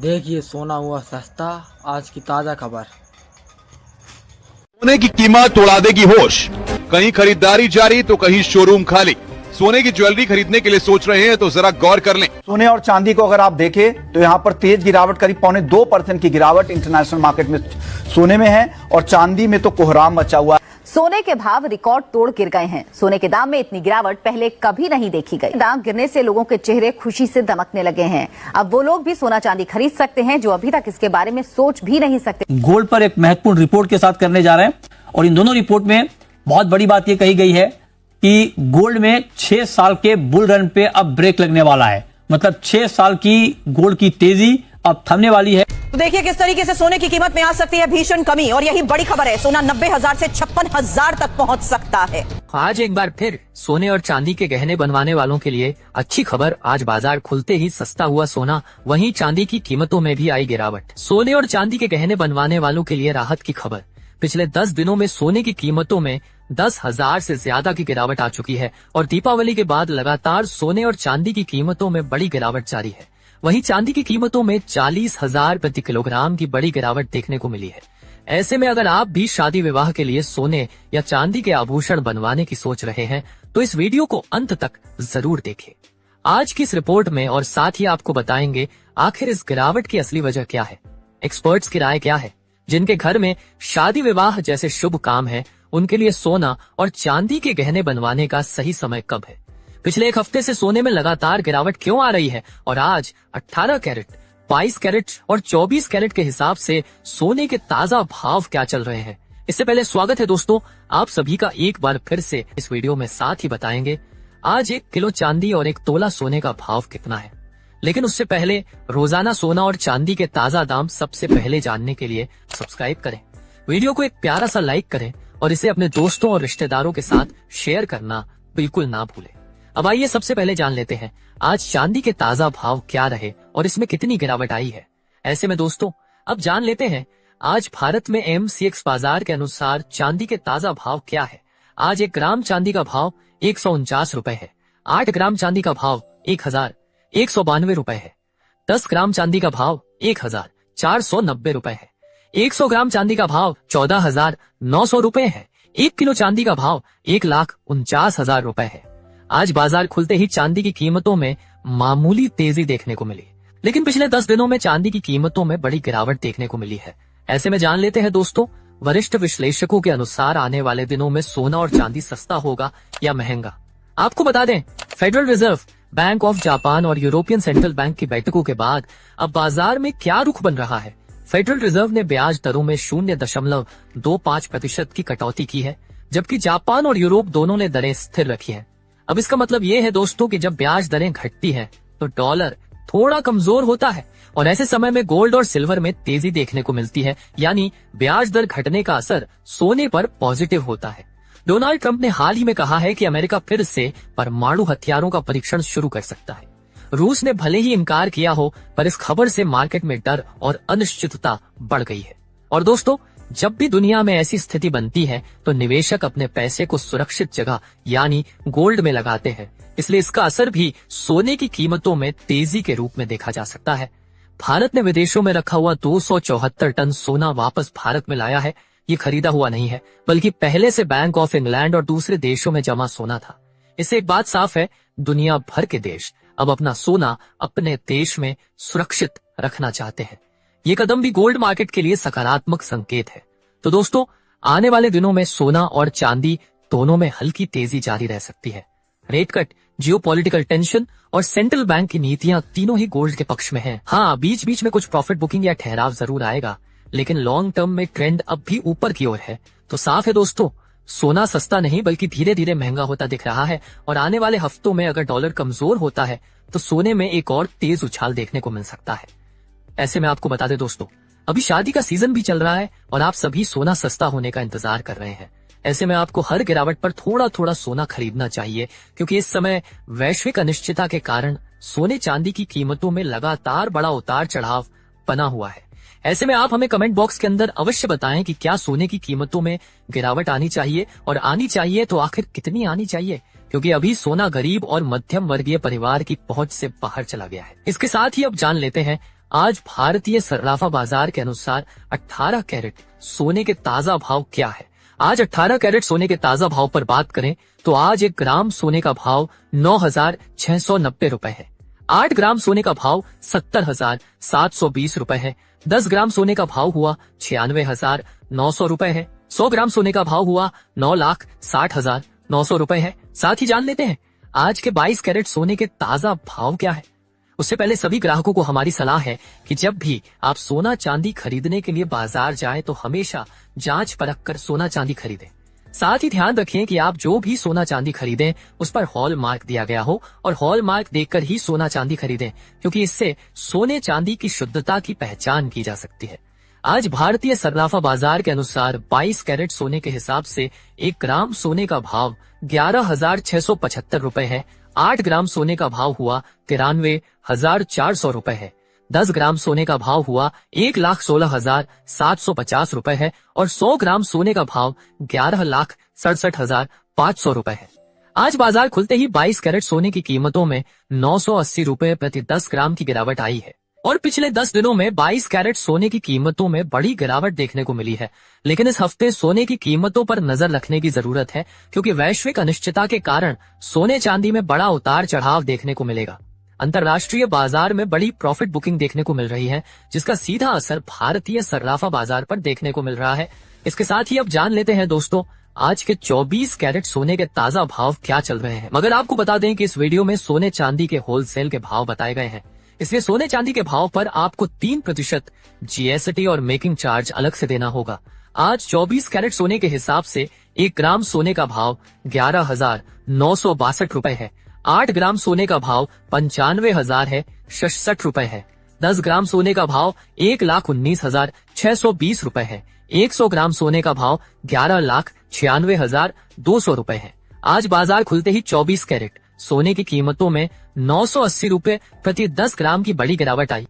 देखिए सोना हुआ सस्ता, आज की ताजा खबर। सोने की कीमत उड़ा देगी होश। कहीं खरीदारी जारी तो कहीं शोरूम खाली। सोने की ज्वेलरी खरीदने के लिए सोच रहे हैं तो जरा गौर कर लें। सोने और चांदी को अगर आप देखें तो यहां पर तेज गिरावट, करीब 2.25% की गिरावट इंटरनेशनल मार्केट में सोने में है और चांदी में तो कोहराम मचा हुआ है। सोने के भाव रिकॉर्ड तोड़ गिर गए हैं। सोने के दाम में इतनी गिरावट पहले कभी नहीं देखी गई। दाम गिरने से लोगों के चेहरे खुशी से दमकने लगे हैं। अब वो लोग भी सोना चांदी खरीद सकते हैं जो अभी तक इसके बारे में सोच भी नहीं सकते। गोल्ड पर एक महत्वपूर्ण रिपोर्ट के साथ करने जा रहे हैं और इन दोनों रिपोर्ट में बहुत बड़ी बात यह कही गई है कि गोल्ड में 6 साल के बुल रन पे अब ब्रेक लगने वाला है। मतलब 6 साल की गोल्ड की तेजी अब थमने वाली है। तो देखिए किस तरीके से सोने की कीमत में आ सकती है भीषण कमी, और यही बड़ी खबर है। सोना 90,000 से 56,000 तक पहुंच सकता है। आज एक बार फिर सोने और चांदी के गहने बनवाने वालों के लिए अच्छी खबर। आज बाजार खुलते ही सस्ता हुआ सोना, वहीं चांदी की कीमतों में भी आई गिरावट। सोने और चांदी के गहने बनवाने वालों के लिए राहत की खबर। पिछले 10 दिनों में सोने की कीमतों में 10,000 से ज्यादा की गिरावट आ चुकी है और दीपावली के बाद लगातार सोने और चांदी की कीमतों में बड़ी गिरावट जारी है। वहीं चांदी की कीमतों में 40,000 प्रति किलोग्राम की बड़ी गिरावट देखने को मिली है। ऐसे में अगर आप भी शादी विवाह के लिए सोने या चांदी के आभूषण बनवाने की सोच रहे हैं तो इस वीडियो को अंत तक जरूर देखें। आज की इस रिपोर्ट में और साथ ही आपको बताएंगे आखिर इस गिरावट की असली वजह क्या है, एक्सपर्ट्स की राय क्या है, जिनके घर में शादी विवाह जैसे शुभ काम है उनके लिए सोना और चांदी के गहने बनवाने का सही समय कब है। पिछले एक हफ्ते से सोने में लगातार गिरावट क्यों आ रही है और आज 18 कैरेट, 22 कैरेट और 24 कैरेट के हिसाब से सोने के ताजा भाव क्या चल रहे हैं। इससे पहले स्वागत है दोस्तों आप सभी का एक बार फिर से इस वीडियो में। साथ ही बताएंगे आज 1 किलो चांदी और 1 तोला सोने का भाव कितना है। लेकिन उससे पहले रोजाना सोना और चांदी के ताजा दाम सबसे पहले जानने के लिए सब्सक्राइब करें, वीडियो को एक प्यारा सा लाइक करें और इसे अपने दोस्तों और रिश्तेदारों के साथ शेयर करना बिल्कुल ना भूलें। अब आइए सबसे पहले जान लेते हैं आज चांदी के ताजा भाव क्या रहे और इसमें कितनी गिरावट आई है। ऐसे में दोस्तों अब जान लेते हैं आज भारत में MCX बाजार के अनुसार चांदी के ताजा भाव क्या है। आज 1 ग्राम चांदी का भाव 149 रुपए है। 8 ग्राम चांदी का भाव 1,192 रुपए है। 10 ग्राम चांदी का भाव 1,490 रुपए है। 100 ग्राम चांदी का भाव 14,900 रुपए है। 1 किलो चांदी का भाव 1,49,000 रुपए है। आज बाजार खुलते ही चांदी की कीमतों में मामूली तेजी देखने को मिली, लेकिन पिछले 10 दिनों में चांदी की कीमतों में बड़ी गिरावट देखने को मिली है। ऐसे में जान लेते हैं दोस्तों वरिष्ठ विश्लेषकों के अनुसार आने वाले दिनों में सोना और चांदी सस्ता होगा या महंगा। आपको बता दें federal reserve, bank of Japan और यूरोपियन सेंट्रल बैंक की बैठकों के बाद अब बाजार में क्या रुख बन रहा है। फेडरल रिजर्व ने ब्याज दरों में 0.25% की कटौती की है, जबकि जापान और यूरोप दोनों ने दरें स्थिर रखी हैं। अब इसका मतलब ये है दोस्तों कि जब ब्याज दरें घटती हैं तो डॉलर थोड़ा कमजोर होता है और ऐसे समय में गोल्ड और सिल्वर में तेजी देखने को मिलती है, यानी ब्याज दर घटने का असर सोने पर पॉजिटिव होता है। डोनाल्ड ट्रंप ने हाल ही में कहा है कि अमेरिका फिर से परमाणु हथियारों का परीक्षण शुरू कर सकता है। रूस ने भले ही इनकार किया हो पर इस खबर से मार्केट में डर और अनिश्चितता बढ़ गई है। और दोस्तों जब भी दुनिया में ऐसी स्थिति बनती है तो निवेशक अपने पैसे को सुरक्षित जगह यानी गोल्ड में लगाते हैं, इसलिए इसका असर भी सोने की कीमतों में तेजी के रूप में देखा जा सकता है। भारत ने विदेशों में रखा हुआ 274 टन सोना वापस भारत में लाया है। ये खरीदा हुआ नहीं है बल्कि पहले से बैंक ऑफ इंग्लैंड और दूसरे देशों में जमा सोना था। इससे एक बात साफ है, दुनिया भर के देश अब अपना सोना अपने देश में सुरक्षित रखना चाहते हैं। ये कदम भी गोल्ड मार्केट के लिए सकारात्मक संकेत है। तो दोस्तों आने वाले दिनों में सोना और चांदी दोनों में हल्की तेजी जारी रह सकती है। रेट कट, जियोपॉलिटिकल टेंशन और सेंट्रल बैंक की नीतियां तीनों ही गोल्ड के पक्ष में हैं। हाँ, बीच बीच में कुछ प्रॉफिट बुकिंग या ठहराव जरूर आएगा, लेकिन लॉन्ग टर्म में ट्रेंड अब भी ऊपर की ओर है। तो साफ है दोस्तों सोना सस्ता नहीं बल्कि धीरे धीरे महंगा होता दिख रहा है और आने वाले हफ्तों में अगर डॉलर कमजोर होता है तो सोने में एक और तेज उछाल देखने को मिल सकता है। ऐसे में आपको बता दें दोस्तों अभी शादी का सीजन भी चल रहा है और आप सभी सोना सस्ता होने का इंतजार कर रहे हैं। ऐसे में आपको हर गिरावट पर थोड़ा थोड़ा सोना खरीदना चाहिए, क्योंकि इस समय वैश्विक अनिश्चितता के कारण सोने चांदी की कीमतों में लगातार बड़ा उतार चढ़ाव बना हुआ है। ऐसे में आप हमें कमेंट बॉक्स के अंदर अवश्य बताएं कि क्या सोने की कीमतों में गिरावट आनी चाहिए, और आनी चाहिए तो आखिर कितनी आनी चाहिए, क्योंकि अभी सोना गरीब और मध्यम वर्गीय परिवार की पहुंच से बाहर चला गया है। इसके साथ ही अब जान लेते हैं आज भारतीय सर्राफा बाजार के अनुसार 18 कैरेट सोने के ताजा भाव क्या है। आज 18 कैरेट सोने के ताजा भाव पर बात करें तो आज 1 ग्राम सोने का भाव 9,690 रुपए है। 8 ग्राम सोने का भाव 70,720 रुपए है। 10 ग्राम सोने का भाव हुआ 96,900 रुपए है। 100 ग्राम सोने का भाव हुआ 9,60,900 रुपए है। साथ ही जान लेते हैं आज के 22 कैरेट सोने के ताजा भाव क्या है। उससे पहले सभी ग्राहकों को हमारी सलाह है कि जब भी आप सोना चांदी खरीदने के लिए बाजार जाएं तो हमेशा जांच परख कर सोना चांदी खरीदें। साथ ही ध्यान रखें कि आप जो भी सोना चांदी खरीदें उस पर हॉल मार्क दिया गया हो और हॉल मार्क देखकर ही सोना चांदी खरीदें, क्योंकि इससे सोने चांदी की शुद्धता की पहचान की जा सकती है। आज भारतीय सर्राफा बाजार के अनुसार 22 कैरेट सोने के हिसाब से 1 ग्राम सोने का भाव 11,675 रुपए है। 8 ग्राम सोने का भाव हुआ 93,400 रुपए है। 10 ग्राम सोने का भाव हुआ 1,16,750 रुपए है और 100 ग्राम सोने का भाव 11,67,500 रुपए है। आज बाजार खुलते ही 22 कैरेट सोने की कीमतों में 980 रुपए प्रति 10 ग्राम की गिरावट आई है और पिछले 10 दिनों में 22 कैरेट सोने की कीमतों में बड़ी गिरावट देखने को मिली है। लेकिन इस हफ्ते सोने की कीमतों पर नजर रखने की जरूरत है, क्योंकि वैश्विक अनिश्चितता के कारण सोने चांदी में बड़ा उतार चढ़ाव देखने को मिलेगा। अंतर्राष्ट्रीय बाजार में बड़ी प्रॉफिट बुकिंग देखने को मिल रही है, जिसका सीधा असर भारतीय सर्राफा बाजार पर देखने को मिल रहा है। इसके साथ ही अब जान लेते हैं दोस्तों आज के 24 कैरेट सोने के ताजा भाव क्या चल रहे हैं। मगर आपको बता दें कि इस वीडियो में सोने चांदी के होलसेल के भाव बताए गए हैं, इसलिए सोने चांदी के भाव पर आपको 3% जीएसटी और मेकिंग चार्ज अलग से देना होगा। आज 24 कैरेट सोने के हिसाब से 1 ग्राम सोने का भाव 11,962 रुपए है। 8 ग्राम सोने का भाव 95,066 रुपए है। 10 ग्राम सोने का भाव 1,19,620 रुपए है। 100 ग्राम सोने का भाव 11,96,200 रुपए है। आज बाजार खुलते ही 24 कैरेट सोने की कीमतों में 980 रुपए प्रति 10 ग्राम की बड़ी गिरावट आई।